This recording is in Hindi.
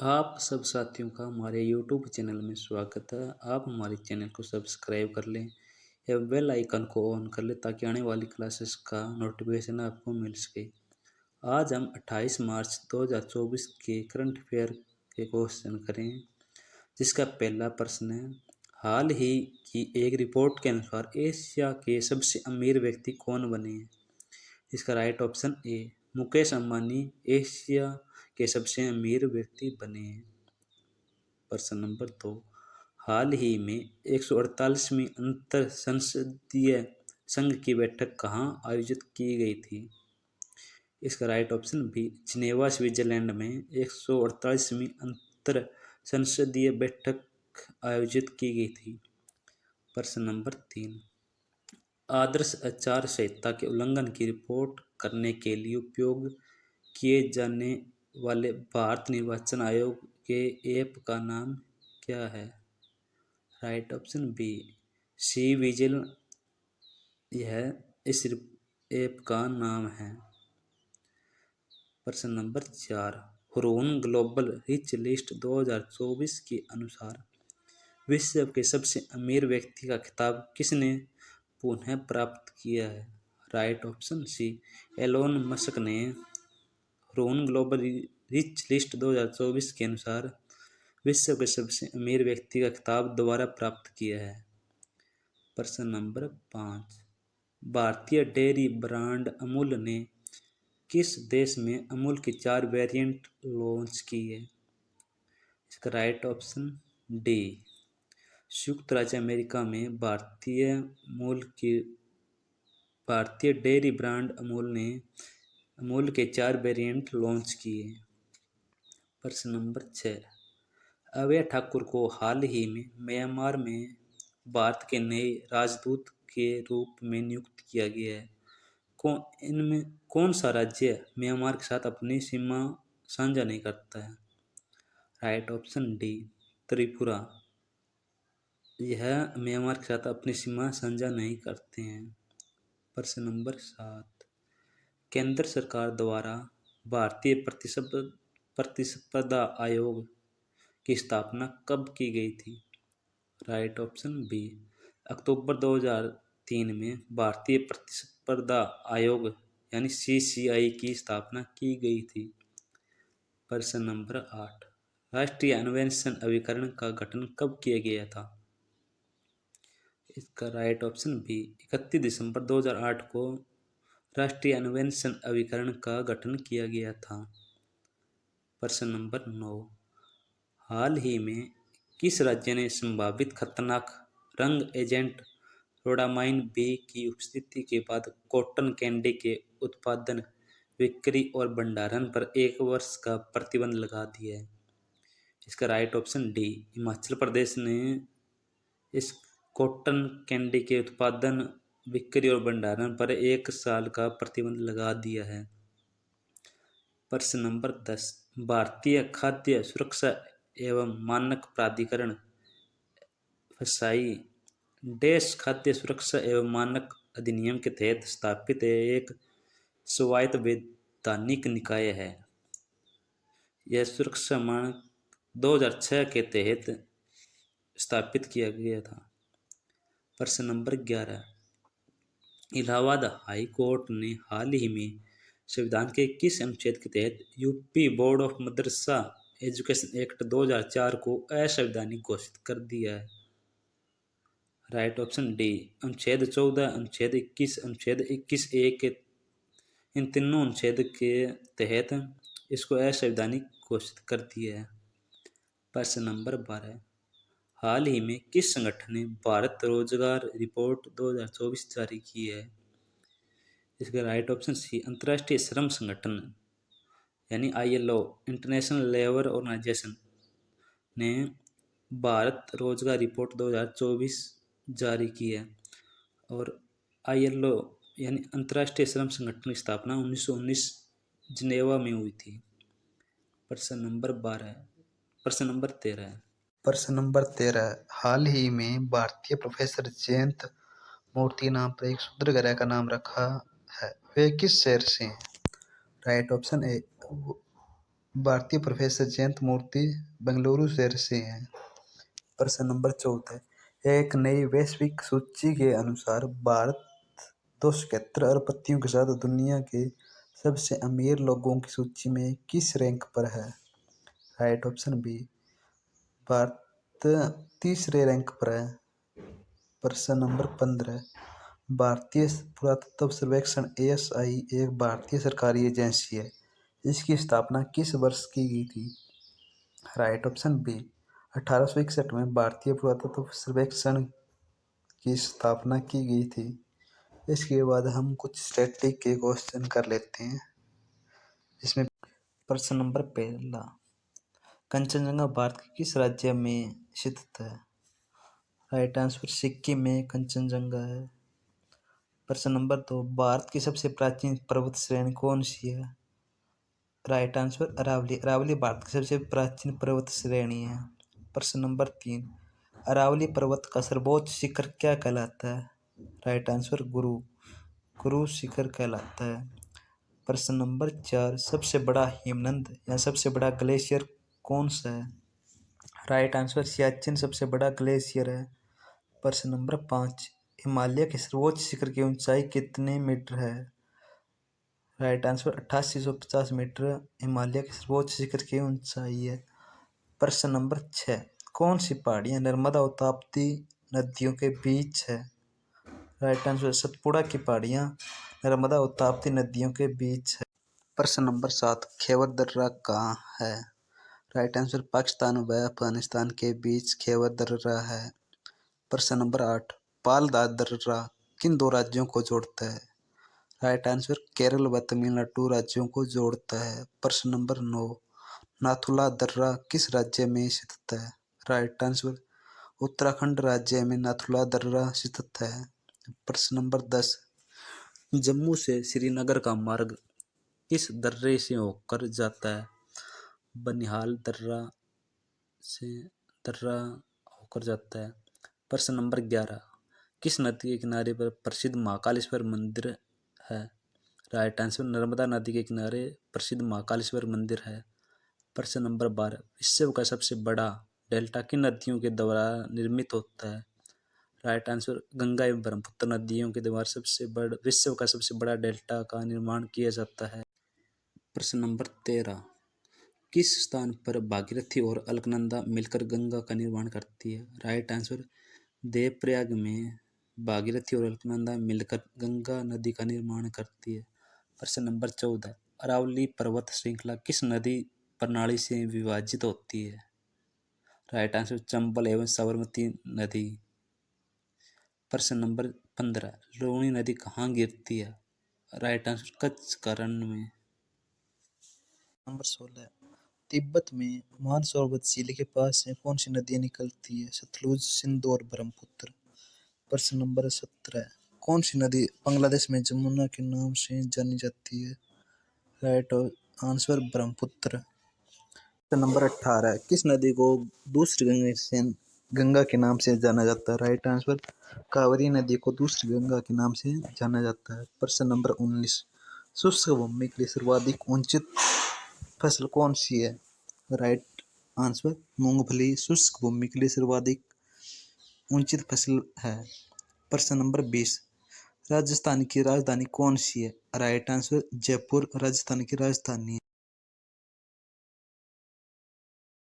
आप सब साथियों का हमारे YouTube चैनल में स्वागत है। आप हमारे चैनल को सब्सक्राइब कर लें या बेल आइकन को ऑन कर लें ताकि आने वाली क्लासेस का नोटिफिकेशन आपको मिल सके। आज हम 28 मार्च 2024 के करंट अफेयर के क्वेश्चन करें, जिसका पहला प्रश्न है, हाल ही की एक रिपोर्ट के अनुसार एशिया के सबसे अमीर व्यक्ति कौन बने हैं? इसका right option A Mukesh Ambani Asia के सबसे अमीर व्यक्ति बने हैं। प्रश्न नंबर 2, हाल ही में 148वीं अंतर संसदीय संघ की बैठक कहाँ आयोजित की गई थी? इसका right option B Geneva Switzerland में 148वीं अंतर संसदीय बैठक आयोजित की गई थी। प्रश्न नंबर 3, आदर्श आचार संहिता के उल्लंघन की रिपोर्ट करने के लिए उपयोग किए जाने वाले भारत निर्वाचन आयोग के ऐप का नाम क्या है? Right option B C vigil यह इस ऐप का नाम है। प्रश्न number 4, Hurun global rich list 2024 के अनुसार विश्व के सबसे अमीर व्यक्ति का खिताब किसने पुनः प्राप्त किया है? Right option C Elon Musk ने हुरून ग्लोबल रिच लिस्ट 2024 के अनुसार विश्व के सबसे अमीर व्यक्ति का खिताब दोबारा प्राप्त किया है। प्रश्न नंबर 5, भारतीय डेयरी ब्रांड अमूल ने किस देश में अमूल की 4 वेरिएंट लॉन्च की है? इसका राइट ऑप्शन डी संयुक्त राज्य अमेरिका में भारतीय डेयरी ब्रांड अमूल ने अमूल के 4 वेरिएंट लॉन्च किए। प्रश्न नंबर 6, अभय ठाकुर को हाल ही में म्यांमार में भारत के नए राजदूत के रूप में नियुक्त किया गया है। इनमें कौन सा राज्य म्यांमार के साथ अपनी सीमा साझा नहीं करता है? राइट ऑप्शन डी त्रिपुरा, यह म्यांमार के साथ अपनी सीमा साझा नहीं करते हैं। प्रश्न नंबर 7, केंद्र सरकार द्वारा भारतीय प्रतिस्पर्धा आयोग की स्थापना कब की गई थी? राइट ऑप्शन बी अक्टूबर 2003 में भारतीय प्रतिस्पर्धा आयोग यानी CCI की स्थापना की गई थी। प्रश्न नंबर 8, राष्ट्रीय अन्वेषण अभिकरण का गठन कब किया गया था? इसका राइट ऑप्शन बी 31 दिसंबर 2008 को राष्ट्रीय अन्वेषण अभिकरण का गठन किया गया था। प्रश्न नंबर 9, हाल ही में किस राज्य ने संभावित खतरनाक रंग एजेंट रोडामाइन बी की उपस्थिति के बाद कॉटन कैंडी के उत्पादन, बिक्री और भंडारण पर 1 वर्ष का प्रतिबंध लगा दिया है? इसका right option D Himachal Pradesh ने इस कॉटन कैंडी के उत्पादन, बिक्री और भंडारण पर 1 साल का प्रतिबंध लगा दिया है। प्रश्न नंबर 10, भारतीय खाद्य सुरक्षा एवं मानक प्राधिकरण FSSAI देश खाद्य सुरक्षा एवं मानक अधिनियम के तहत स्थापित एक स्वायत्त वैधानिक निकाय है। यह सुरक्षा मानक 2006 के तहत स्थापित किया गया था। प्रश्न नंबर 11, इलाहाबाद हाई कोर्ट ने हाल ही में संविधान के किस अनुच्छेद के तहत UP board of Madrasa education act 2004 को असंवैधानिक घोषित कर दिया है? राइट ऑप्शन डी अनुच्छेद 14, अनुच्छेद 21, अनुच्छेद 21A के इन तीनों अनुच्छेद के तहत इसको असंवैधानिक घोषित कर दिया है। प्रश्न नंबर 12, हाल ही में किस संगठन ने भारत रोजगार रिपोर्ट 2024 जारी की है? इसका राइट ऑप्शन सी अंतर्राष्ट्रीय श्रम संगठन यानी ILO इंटरनेशनल लेबर ऑर्गेनाइजेशन ने भारत रोजगार रिपोर्ट 2024 जारी की है। और ILO यानी अंतर्राष्ट्रीय श्रम संगठन की स्थापना 1919 जिनेवा में हुई थी। प्रश्न नंबर 13, प्रश्न नंबर 13, हाल ही में भारतीय प्रोफेसर जयंत मूर्ति नाम पर एक क्षुद्र ग्रह का नाम रखा है, वे किस शहर से हैं? राइट ऑप्शन ए भारतीय प्रोफेसर जयंत मूर्ति बेंगलुरु शहर से हैं। प्रश्न नंबर 14, एक नई वैश्विक सूची के अनुसार भारत 271 अरबपतियों के साथ दुनिया के सबसे अमीर लोगों की सूची में किस रैंक पर है? राइट ऑप्शन बी, भारत तीसरे रैंक पर है। प्रश्न नंबर 15, भारतीय पुरातत्व सर्वेक्षण ASI एक भारतीय सरकारी एजेंसी है। इसकी स्थापना किस वर्ष की गई थी? राइट ऑप्शन बी, 1861 में भारतीय पुरातत्व सर्वेक्षण की स्थापना की गई थी। इसके बाद हम कुछ स्टैटिक के क्वेश्चन कर लेते हैं। इसमें प्रश्न नंबर 1, कंचनजंगा भारत के किस राज्य में स्थित है? राइट आंसर सिक्किम में कंचनजंगा है। प्रश्न नंबर 2, भारत की सबसे प्राचीन पर्वत श्रेणी कौन सी है? Right answer Aravalli. अरावली भारत की सबसे प्राचीन पर्वत श्रेणी है। प्रश्न नंबर 3, अरावली पर्वत का सर्वोच्च शिखर क्या कहलाता है? राइट आंसर गुरु शिखर कहलाता है। प्रश्न नंबर 4, सबसे बड़ा हिमनद या सबसे बड़ा ग्लेशियर कौन सा है? राइट आंसर सियाचिन सबसे बड़ा ग्लेशियर है। प्रश्न नंबर 5, हिमालय के सर्वोच्च शिखर की ऊंचाई कितने मीटर है? राइट आंसर 8850 मीटर हिमालय के सर्वोच्च शिखर की ऊंचाई है। प्रश्न नंबर 6, कौन सी पहाड़ियां नर्मदा और ताप्ती नदियों के बीच है? राइट आंसर सतपुड़ा की पहाड़ियां नर्मदा और ताप्ती नदियों के बीच है। प्रश्न नंबर 7, खैबर दर्रा कहाँ है? राइट आंसर पाकिस्तान व अफगानिस्तान के बीच खैबर दर्रा है। प्रश्न नंबर 8, पाल दर्रा किन दो राज्यों को जोड़ता है? राइट आंसर केरल व तमिलनाडु राज्यों को जोड़ता है। प्रश्न नंबर 9, नाथुला दर्रा किस राज्य में स्थित है? राइट आंसर उत्तराखंड राज्य में नाथुला दर्रा स्थित है। प्रश्न नंबर 10, जम्मू से श्रीनगर का मार्ग किस दर्रे से होकर जाता है? बनिहाल दर्रा होकर जाता है। प्रश्न नंबर 11, किस नदी के किनारे पर प्रसिद्ध महाकालेश्वर मंदिर है? राइट आंसर नर्मदा नदी के किनारे प्रसिद्ध महाकालेश्वर मंदिर है। प्रश्न नंबर 12, विश्व का सबसे बड़ा डेल्टा किन नदियों के द्वारा निर्मित होता है? राइट आंसर गंगा एवं ब्रह्मपुत्र नदियों के द्वारा विश्व का सबसे बड़ा डेल्टा का निर्माण किया जाता है। प्रश्न नंबर 13, किस स्थान पर भागीरथी और अलकनंदा मिलकर गंगा का निर्माण करती है? राइट आंसर देवप्रयाग में भागीरथी और अलकनंदा मिलकर गंगा नदी का निर्माण करती है। प्रश्न नंबर 14, अरावली पर्वत श्रृंखला किस नदी प्रणाली से विभाजित होती है? राइट आंसर चंबल एवं साबरमती नदी। प्रश्न नंबर 15, लूनी नदी कहाँ गिरती है? राइट आंसर कच्छ का रण में। नंबर 16, तिब्बत में मानसरोवर झील के पास से कौन सी नदियाँ निकलती है? सतलुज, सिंधु और ब्रह्मपुत्र। प्रश्न नंबर 17, कौन सी नदी बांग्लादेश में जमुना के नाम से जानी जाती है? Right answer Brahmaputra. प्रश्न नंबर 18, किस नदी को दूसरी गंगा के नाम से जाना जाता है? राइट आंसर कावेरी नदी को दूसरी गंगा के नाम से जाना जाता है। प्रश्न नंबर 19, शुष्क भूमि के लिए सर्वाधिक उचित फसल कौन सी है? राइट आंसर मूंगफली शुष्क भूमि के लिए सर्वाधिक उचित फसल है। प्रश्न नंबर 20, राजस्थान की राजधानी कौन सी है? राइट आंसर जयपुर राजस्थान की राजधानी है।